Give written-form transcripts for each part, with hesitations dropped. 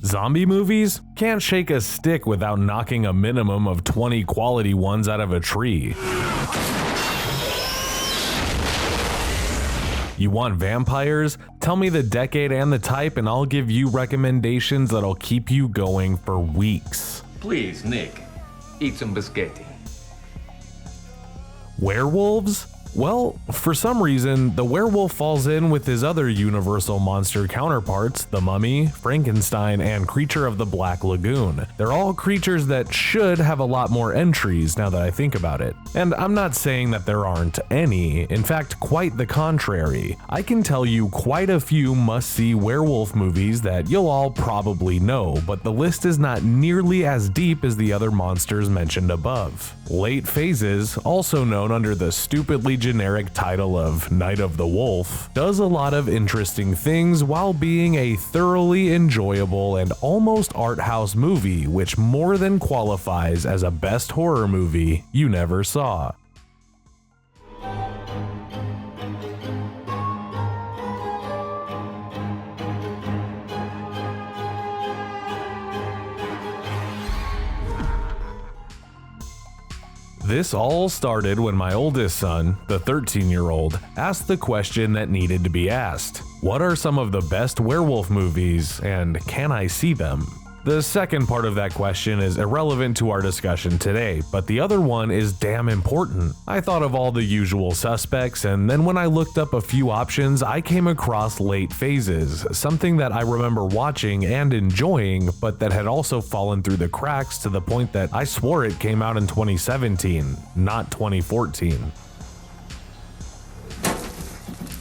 Zombie movies? Can't shake a stick without knocking a minimum of 20 quality ones out of a tree. You want vampires? Tell me the decade and the type and I'll give you recommendations that'll keep you going for weeks. Please, Nick, eat some biscotti. Werewolves? Well, for some reason, the werewolf falls in with his other universal monster counterparts, the mummy, Frankenstein, and creature of the Black Lagoon. They're all creatures that should have a lot more entries now that I think about it. And I'm not saying that there aren't any, in fact, quite the contrary. I can tell you quite a few must-see werewolf movies that you'll all probably know, but the list is not nearly as deep as the other monsters mentioned above. Late Phases, also known under the stupidly generic title of Night of the Wolf, does a lot of interesting things while being a thoroughly enjoyable and almost art house movie, which more than qualifies as a best horror movie you never saw. This all started when my oldest son, the 13-year-old, asked the question that needed to be asked. What are some of the best werewolf movies, and can I see them? The second part of that question is irrelevant to our discussion today, but the other one is damn important. I thought of all the usual suspects, and then when I looked up a few options, I came across Late Phases, something that I remember watching and enjoying, but that had also fallen through the cracks to the point that I swore it came out in 2017, not 2014.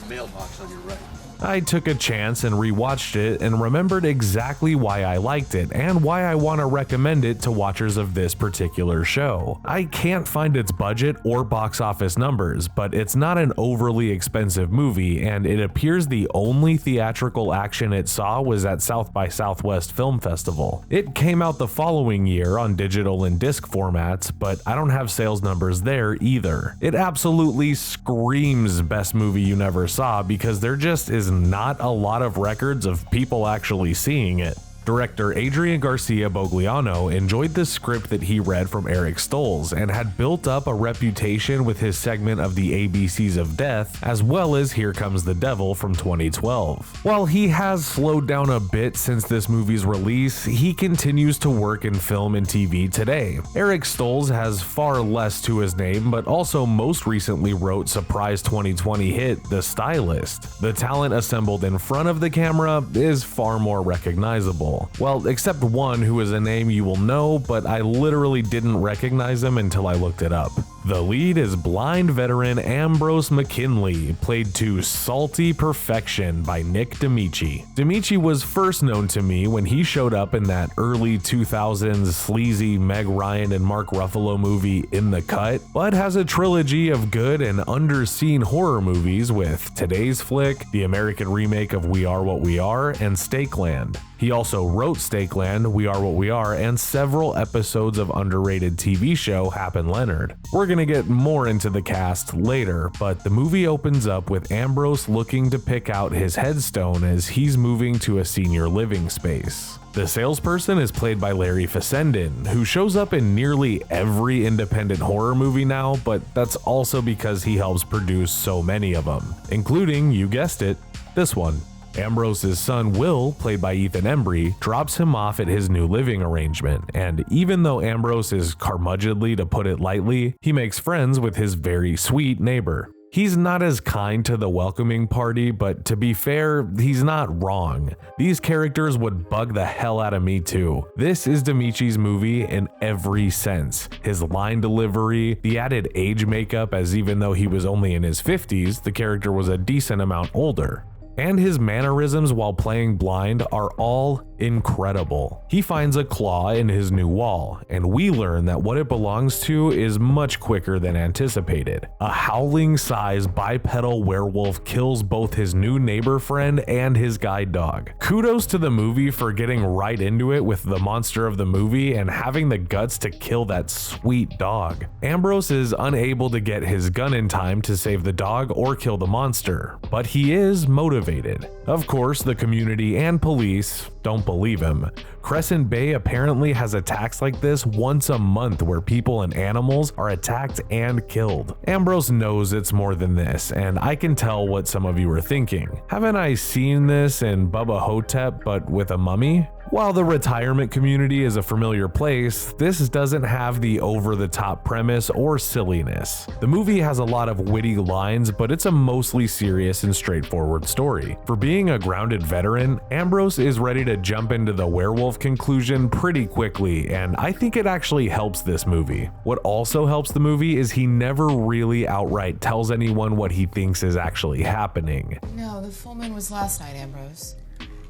Mailbox on your right. I took a chance and rewatched it and remembered exactly why I liked it and why I want to recommend it to watchers of this particular show. I can't find its budget or box office numbers, but it's not an overly expensive movie, and it appears the only theatrical action it saw was at South by Southwest Film Festival. It came out the following year on digital and disc formats, but I don't have sales numbers there either. It absolutely screams best movie you never saw because there just is not a lot of records of people actually seeing it. Director Adrian Garcia Bogliano enjoyed the script that he read from Eric Stoltz and had built up a reputation with his segment of the ABCs of Death, as well as Here Comes the Devil from 2012. While he has slowed down a bit since this movie's release, he continues to work in film and TV today. Eric Stoltz has far less to his name, but also most recently wrote surprise 2020 hit The Stylist. The talent assembled in front of the camera is far more recognizable. Well, except one who is a name you will know, but I literally didn't recognize him until I looked it up. The lead is blind veteran Ambrose McKinley, played to salty perfection by Nick D'Amici. D'Amici was first known to me when he showed up in that early 2000s sleazy Meg Ryan and Mark Ruffalo movie In the Cut, but has a trilogy of good and underseen horror movies with Today's Flick, the American remake of We Are What We Are, and Stakeland. He also wrote Stakeland, We Are What We Are, and several episodes of underrated TV show Hap and Leonard. We're gonna get more into the cast later, but the movie opens up with Ambrose looking to pick out his headstone as he's moving to a senior living space. The salesperson is played by Larry Fessenden, who shows up in nearly every independent horror movie now, but that's also because he helps produce so many of them, including, you guessed it, this one. Ambrose's son Will, played by Ethan Embry, drops him off at his new living arrangement, and even though Ambrose is curmudgeonly to put it lightly, he makes friends with his very sweet neighbor. He's not as kind to the welcoming party, but to be fair, he's not wrong. These characters would bug the hell out of me too. This is D'Amici's movie in every sense. His line delivery, the added age makeup, as even though he was only in his 50s, the character was a decent amount older. And his mannerisms while playing blind are all incredible. He finds a claw in his new wall, and we learn that what it belongs to is much quicker than anticipated. A howling-sized bipedal werewolf kills both his new neighbor friend and his guide dog. Kudos to the movie for getting right into it with the monster of the movie and having the guts to kill that sweet dog. Ambrose is unable to get his gun in time to save the dog or kill the monster, but he is motivated. Of course, the community and police don't won't believe him. Crescent Bay apparently has attacks like this once a month where people and animals are attacked and killed. Ambrose knows it's more than this, and I can tell what some of you are thinking. Haven't I seen this in Bubba Hotep but with a mummy? While the retirement community is a familiar place, this doesn't have the over-the-top premise or silliness. The movie has a lot of witty lines, but it's a mostly serious and straightforward story. For being a grounded veteran, Ambrose is ready to jump into the werewolf conclusion pretty quickly, and I think it actually helps this movie. What also helps the movie is he never really outright tells anyone what he thinks is actually happening. No, the full moon was last night, Ambrose.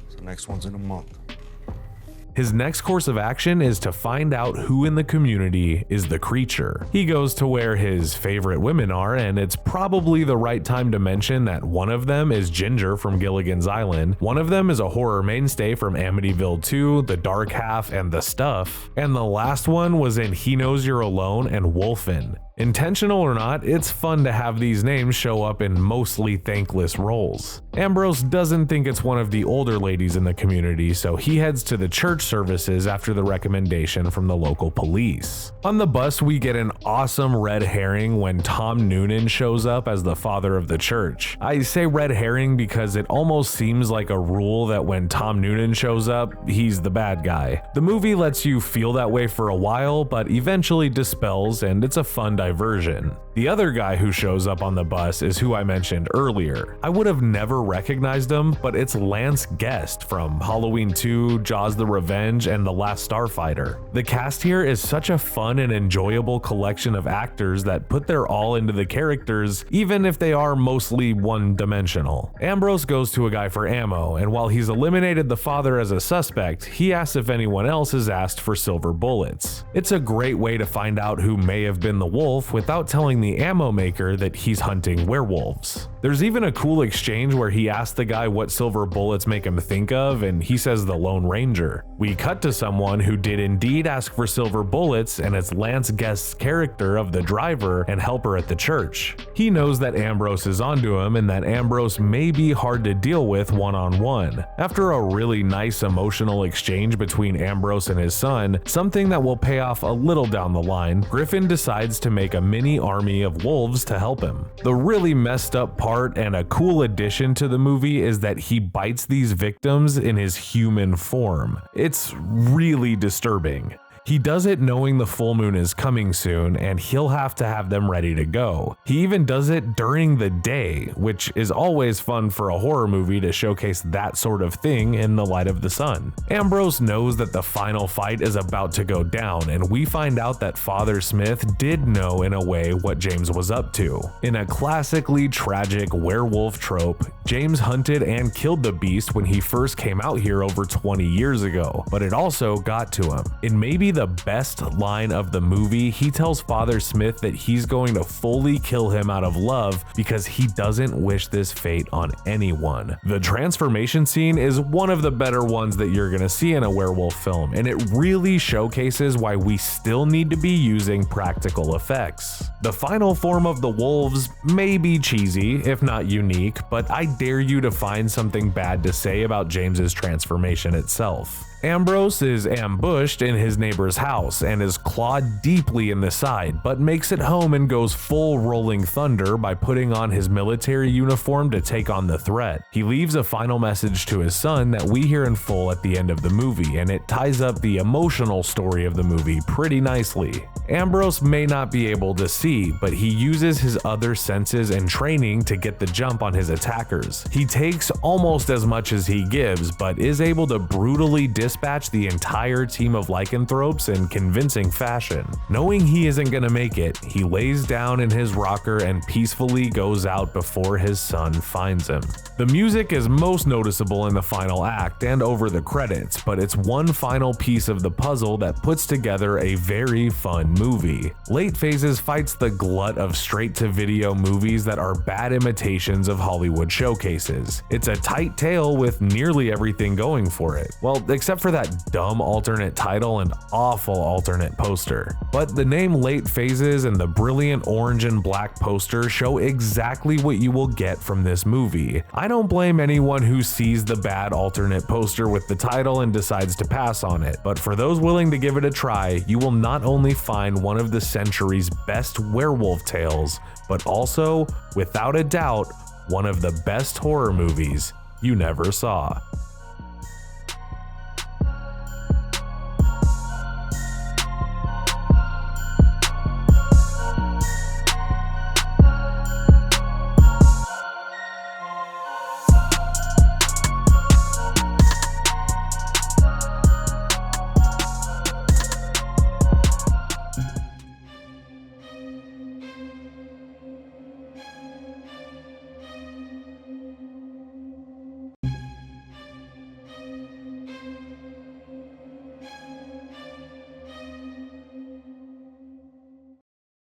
So next one's in a month. His next course of action is to find out who in the community is the creature. He goes to where his favorite women are, and it's probably the right time to mention that one of them is Ginger from Gilligan's Island, one of them is a horror mainstay from Amityville 2, The Dark Half, and The Stuff, and the last one was in He Knows You're Alone and Wolfen. Intentional or not, it's fun to have these names show up in mostly thankless roles. Ambrose doesn't think it's one of the older ladies in the community, so he heads to the church services after the recommendation from the local police. On the bus, we get an awesome red herring when Tom Noonan shows up as the father of the church. I say red herring because it almost seems like a rule that when Tom Noonan shows up, he's the bad guy. The movie lets you feel that way for a while, but eventually dispels, and it's a fun diversion. The other guy who shows up on the bus is who I mentioned earlier. I would have never recognized him, but it's Lance Guest from Halloween 2, Jaws the Revenge, and The Last Starfighter. The cast here is such a fun and enjoyable collection of actors that put their all into the characters, even if they are mostly one-dimensional. Ambrose goes to a guy for ammo, and while he's eliminated the father as a suspect, he asks if anyone else is asked for silver bullets. It's a great way to find out who may have been the wolf without telling the ammo maker that he's hunting werewolves. There's even a cool exchange where he asks the guy what silver bullets make him think of, and he says the Lone Ranger. We cut to someone who did indeed ask for silver bullets, and it's Lance Guest's character of the driver and helper at the church. He knows that Ambrose is onto him and that Ambrose may be hard to deal with one-on-one. After a really nice emotional exchange between Ambrose and his son, something that will pay off a little down the line, Griffin decides to make a mini army of wolves to help him. The really messed up part and a cool addition to the movie is that he bites these victims in his human form. It's really disturbing. He does it knowing the full moon is coming soon and he'll have to have them ready to go. He even does it during the day, which is always fun for a horror movie to showcase that sort of thing in the light of the sun. Ambrose knows that the final fight is about to go down, and we find out that Father Smith did know in a way what James was up to. In a classically tragic werewolf trope, James hunted and killed the beast when he first came out here over 20 years ago, but it also got to him. In maybe the best line of the movie, he tells Father Smith that he's going to fully kill him out of love because he doesn't wish this fate on anyone. The transformation scene is one of the better ones that you're gonna see in a werewolf film, and it really showcases why we still need to be using practical effects. The final form of the wolves may be cheesy, if not unique, but I dare you to find something bad to say about James's transformation itself. Ambrose is ambushed in his neighbor's house and is clawed deeply in the side, but makes it home and goes full Rolling Thunder by putting on his military uniform to take on the threat. He leaves a final message to his son that we hear in full at the end of the movie, and it ties up the emotional story of the movie pretty nicely. Ambrose may not be able to see, but he uses his other senses and training to get the jump on his attackers. He takes almost as much as he gives, but is able to brutally dispatch the entire team of lycanthropes in convincing fashion. Knowing he isn't gonna make it, he lays down in his rocker and peacefully goes out before his son finds him. The music is most noticeable in the final act and over the credits, but it's one final piece of the puzzle that puts together a very fun movie. Late Phases fights the glut of straight-to-video movies that are bad imitations of Hollywood showcases. It's a tight tale with nearly everything going for it. Well, except except for that dumb alternate title and awful alternate poster. But the name Late Phases and the brilliant orange and black poster show exactly what you will get from this movie. I don't blame anyone who sees the bad alternate poster with the title and decides to pass on it, but for those willing to give it a try, you will not only find one of the century's best werewolf tales, but also, without a doubt, one of the best horror movies you never saw.